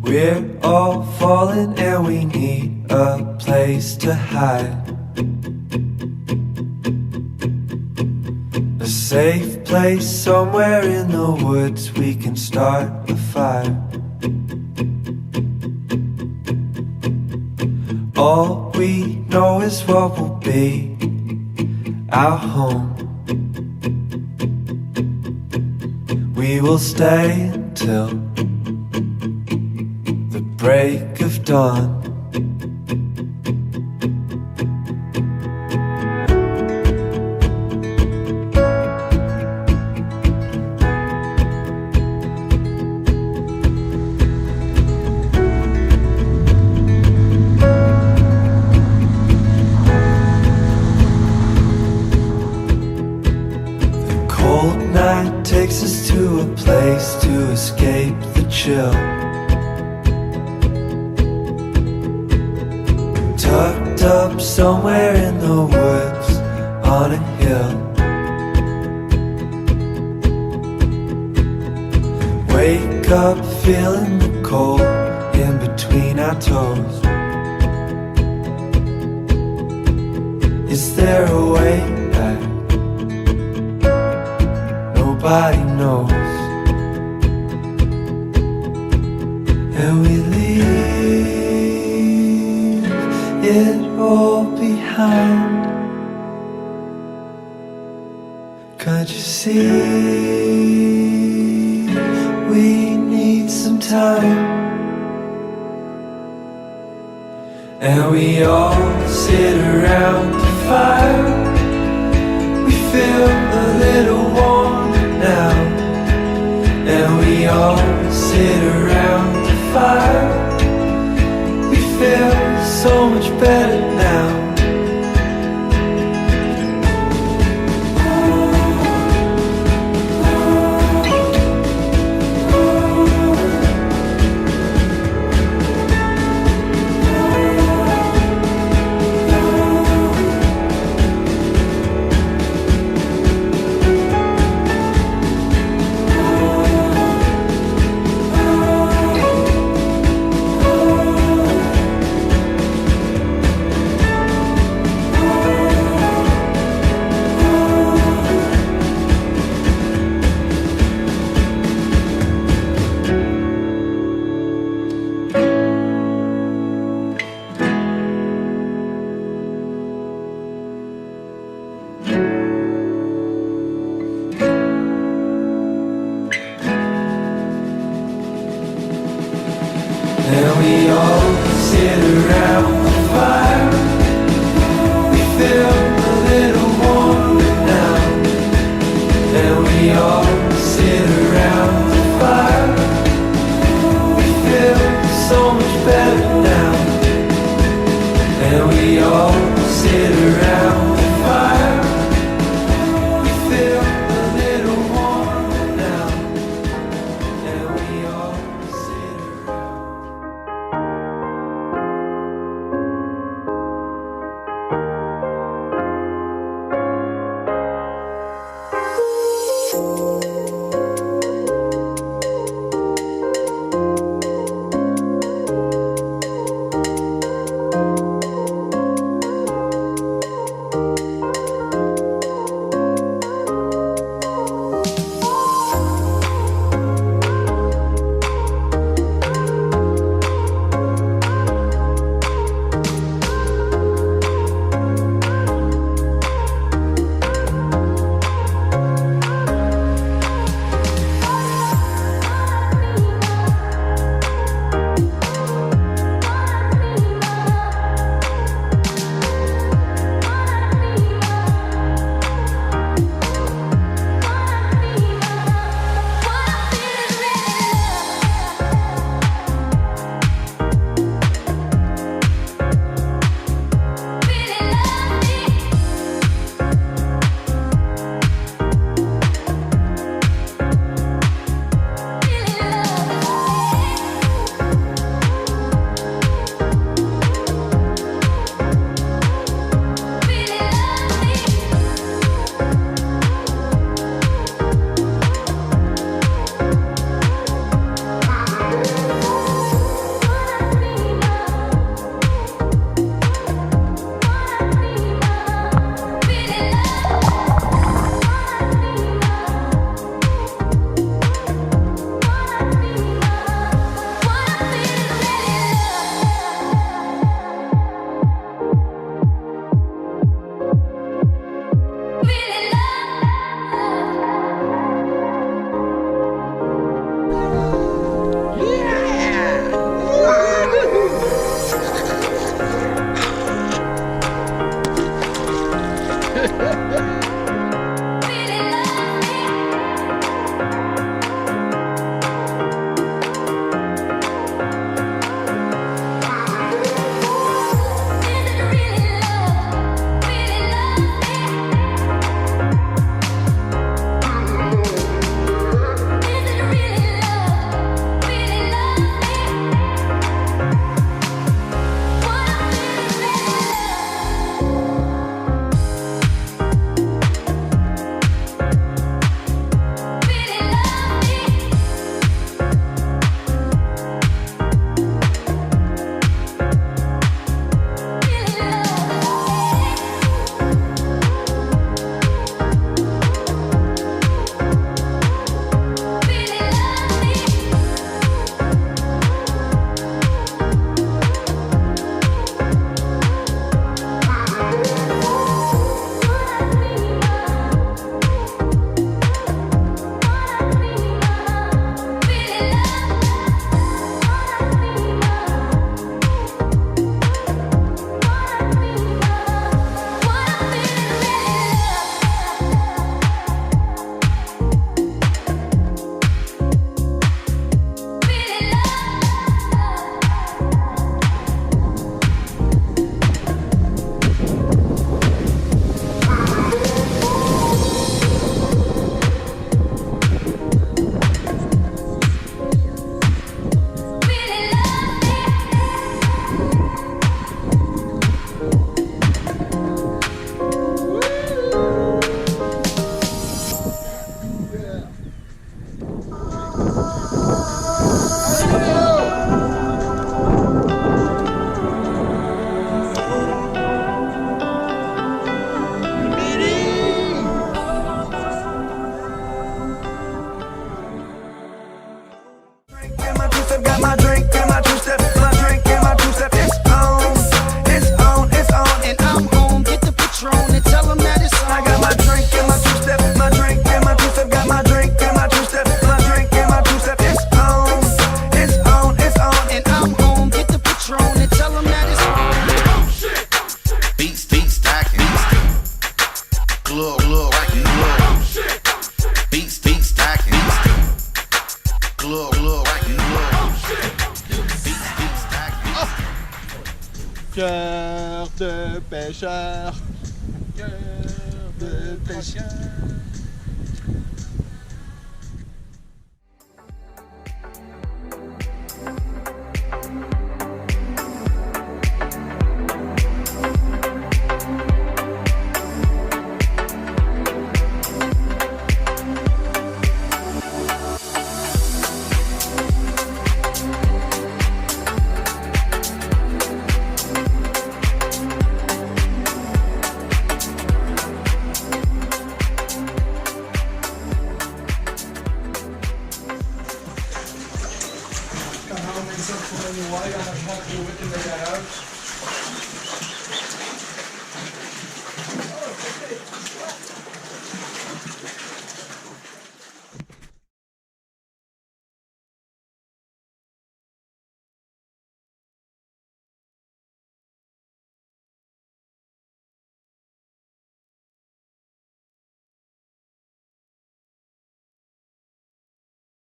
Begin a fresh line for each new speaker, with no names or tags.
We're all falling and we need a place to hide. A safe place somewhere in the woods we can start a fire. All we know is what will be our home. We will stay until the break of dawn. Takes us to a place to escape the chill. Tucked up somewhere in the woods on a hill. Wake up feeling the cold in between our toes. Is there a way back? Nobody knows. And we leave it all behind. Can't you see? We need some time. And we all sit around the fire. We feel a little warm now, and we all sit around the fire. We feel so much better now.
de pêcheurs, cœur de pêcheurs.